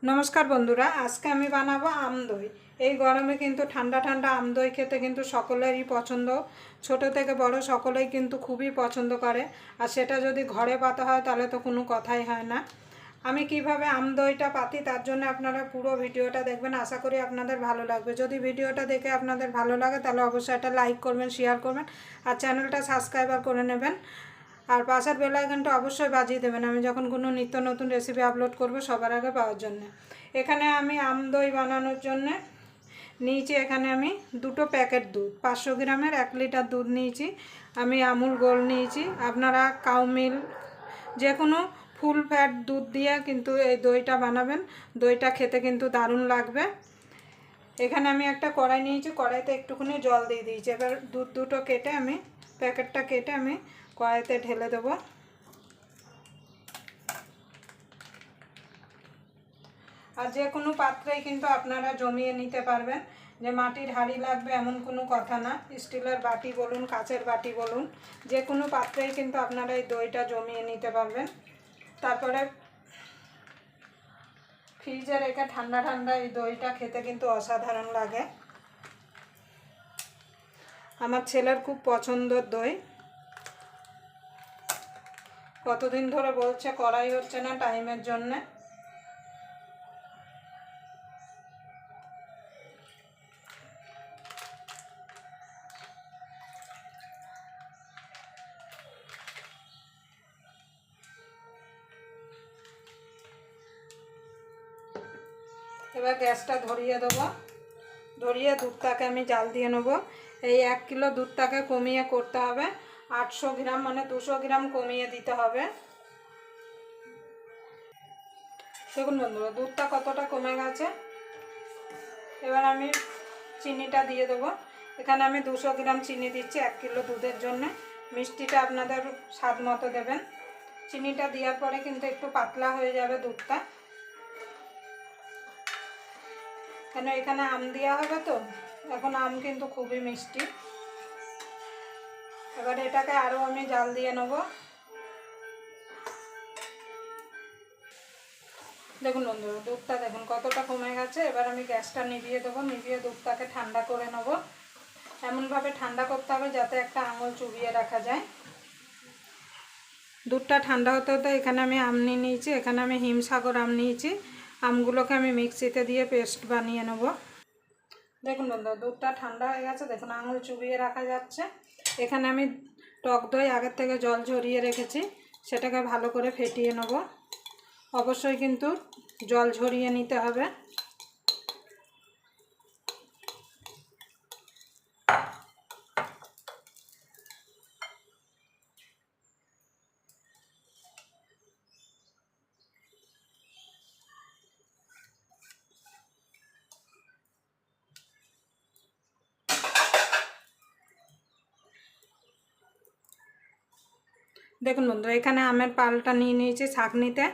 नमस्कार बंधुरा आज के आमी बानाबो आम दई। এই গরমে কিন্তু ঠান্ডা ঠান্ডা আম দই খেতে কিন্তু সকলেরই পছন্দ। ছোট থেকে বড় সকলেই কিন্তু খুবই পছন্দ করে। আর সেটা যদি ঘরে পাতা হয় তাহলে তো কোনো কথাই হয় না। আমি কিভাবে আম দইটা পাতি তার জন্য আপনারা পুরো ভিডিওটা দেখবেন। আশা করি আপনাদের ভালো লাগবে। যদি ভিডিওটা দেখে আপনাদের ভালো লাগে তাহলে অবশ্যই একটা লাইক করবেন, শেয়ার করবেন আর চ্যানেলটা সাবস্ক্রাইব করে নেবেন। আর পাশের বেল আইকনটা অবশ্যই বাজিয়ে দেবেন আমি যখন কোনো নিত্য নতুন রেসিপি আপলোড করব সবার আগে পাওয়ার জন্য। এখানে আমি আম দই বানানোর জন্য নিয়েছি, এখানে আমি দুটো প্যাকেট দুধ 500 গ্রামের 1 লিটার দুধ নিয়েছি। আমি আমুল গোল্ড নিয়েছি, আপনারা কাউ মিল্ক যে কোনো ফুল ফ্যাট দুধ দিয়ে কিন্তু এই দইটা বানাবেন। দইটা খেতে কিন্তু দারুণ লাগবে। এখানে আমি একটা কড়াই নিয়েছি, কড়াইতে একটুখানি জল দিয়ে দিয়েছি। এবার দুধ দুটো কেটে আমি প্যাকেটটা কেটে আমি কড়াইতে ঢেলে দেবো। আর যে কোনো পাত্রেই কিন্তু আপনারা জমিয়ে নিতে পারবেন, যে মাটির হাঁড়ি লাগবে এমন কোনো কথা না। স্টিলের বাটি বলুন, কাচের বাটি বলুন, যে কোনো পাত্রেই কিন্তু আপনারা এই দইটা জমিয়ে নিতে পারবেন। তারপরে ফ্রিজে রেখে ঠান্ডা ঠান্ডা এই দইটা খেতে কিন্তু অসাধারণ লাগে। আমার ছেলের খুব পছন্দের দই। কতদিন ধরে বলছে করাই হচ্ছে না টাইমের জন্য। এবার গ্যাসটা ধরিয়ে দেবো, ধরিয়ে দুধটাকে আমি জাল দিয়ে নেবো। এই 1 কিলো দুধটাকে কমিয়ে করতে হবে। 800 গ্রাম মানে 200 গ্রাম কমিয়ে দিতে হবে। দেখুন বন্ধুরা দুধটা কতটা কমে গেছে। এবার আমি চিনিটা দিয়ে দেবো। এখানে আমি 200 গ্রাম চিনি দিচ্ছি 1 কিলো দুধের জন্য। মিষ্টিটা আপনাদের স্বাদ মতো দেবেন। চিনিটা দেওয়ার পরে কিন্তু একটু পাতলা হয়ে যাবে দুধটা, কেন এখানে আম দেওয়া হবে তো। এখন আম কিন্তু খুবই মিষ্টি। এবার এটাকে আরও আমি জাল দিয়ে নেব। দেখুন বন্ধুরা দুধটা দেখুন কতটা কমে গেছে। এবার আমি গ্যাসটা নিভিয়ে দেবো, নিভিয়ে দুধটাকে ঠান্ডা করে নেব। এমনভাবে ঠান্ডা করতে হবে যাতে একটা আঙুল চুবিয়ে রাখা যায়। দুধটা ঠান্ডা হতে হতে এখানে আমি আম নিয়ে নিয়েছি, এখানে আমি হিমসাগর আম নিয়েছি। আমগুলোকে আমি মিক্সিতে দিয়ে পেস্ট বানিয়ে নেব। দেখুন বন্ধুরা দুধটা ঠান্ডা হয়ে গেছে, দেখুন আঙুল চুবিয়ে রাখা যাচ্ছে। এখানে আমি টক দই আগের থেকে জল ঝরিয়ে রেখেছি, সেটাকে ভালো করে ফেটিয়ে নেব। অবশ্যই কিন্তু জল ঝরিয়ে নিতে হবে। দেখুন বন্ধুরা এখানে আমের পালটা নিয়ে নিয়েছি ছাঁকনিতে।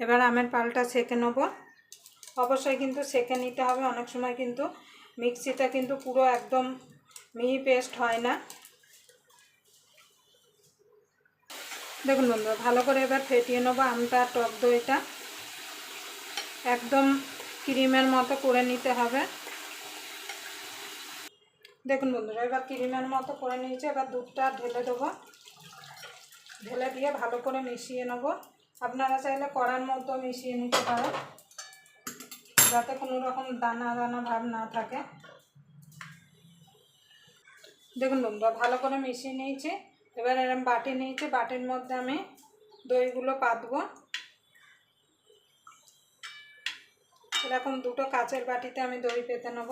এবার আমের পালটা ছেঁকে নেব। অবশ্যই কিন্তু ছেঁকে নিতে হবে, অনেক সময় কিন্তু মিক্সিতে কিন্তু পুরো একদম মিহি পেস্ট হয় না। দেখুন বন্ধুরা ভালো করে এবার ফেটিয়ে নেবো আমটা, টক দইটা একদম ক্রিমের মতো করে নিতে হবে। দেখুন বন্ধুরা এবার ক্রিমের মতো করে নিয়েছি। এবার দুধটা ঢেলে দেবো, ঢেলে দিয়ে ভালো করে মিশিয়ে নেব। আপনারা চাইলে কড়ার মতো মিশিয়ে নিতে পারেন যাতে কোনো রকম দানা দানা ভাব না থাকে। দেখুন বন্ধুরা ভালো করে মিশিয়ে নিয়েছি। এবার এরকম বাটি নিয়েছি, বাটির মধ্যে আমি দইগুলো পাতবো। এরকম দুটো কাচের বাটিতে আমি দই পেতে নেব।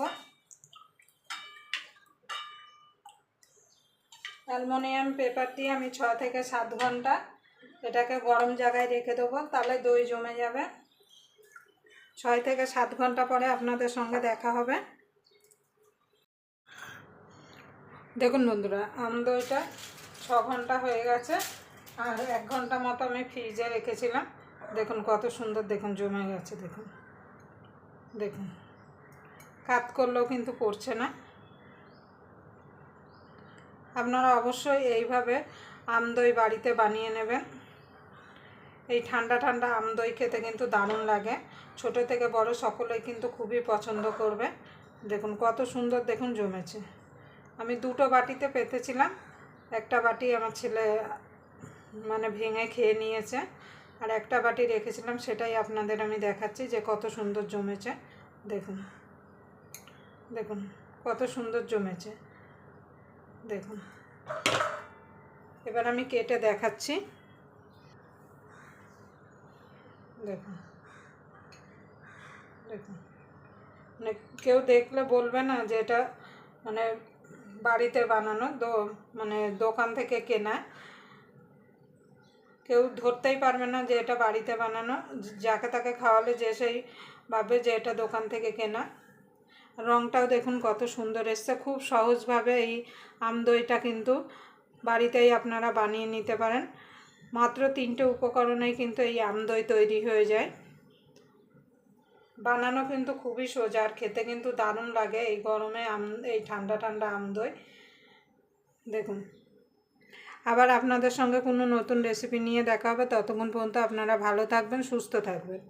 অ্যালুমিনিয়াম পেপার দিয়ে আমি 6 থেকে 7 ঘন্টা এটাকে গরম জায়গায় রেখে দেবো, তাহলে দই জমে যাবে। 6 থেকে 7 ঘন্টা পরে আপনাদের সঙ্গে দেখা হবে। দেখুন বন্ধুরা আম দইটা 6 ঘন্টা হয়ে গেছে, আর 1 ঘন্টা মতো আমি ফ্রিজে রেখেছিলাম। দেখুন কত সুন্দর দেখুন জমে গেছে। দেখুন দেখুন কাত করলেও কিন্তু পড়ছে না। আপনারা অবশ্যই এইভাবে আম দই বাড়িতে বানিয়ে নেবেন। এই ঠান্ডা ঠান্ডা আম দই খেতে কিন্তু দারুণ লাগে। ছোট থেকে বড় সকলেই কিন্তু খুবই পছন্দ করবে। দেখুন কত সুন্দর দেখুন জমেছে। আমি দুটো বাটিতে পেতেছিলাম, একটা বাটি আমার ছেলে মানে ভেঙে খেয়ে নিয়েছে, আর একটা বাটি রেখেছিলাম, সেটাই আপনাদের আমি দেখাচ্ছি যে কত সুন্দর জমেছে। দেখুন দেখুন কত সুন্দর জমেছে দেখুন। এবার আমি কেটে দেখাচ্ছি। দেখুন দেখুন, মানে কেউ দেখলে বলবে না যে এটা মানে বাড়িতে বানানো, মানে দোকান থেকে কেনা। কেউ ধরতেই পারবে না যে এটা বাড়িতে বানানো। যাকে তাকে খাওয়ালে যে সেই ভাববে যে এটা দোকান থেকে কেনা। রঙটাও দেখুন কত সুন্দর এসছে। খুব সহজভাবে এই আম দইটা কিন্তু বাড়িতেই আপনারা বানিয়ে নিতে পারেন। মাত্র 3টে উপকরণেই কিন্তু এই আম দই তৈরি হয়ে যায়। বানানো কিন্তু খুবই সোজা, আর খেতে কিন্তু দারুণ লাগে এই গরমে এই ঠান্ডা ঠান্ডা আম দই। দেখুন, আবার আপনাদের সঙ্গে কোনো নতুন রেসিপি নিয়ে দেখা হবে। ততক্ষণ পর্যন্ত আপনারা ভালো থাকবেন, সুস্থ থাকবেন।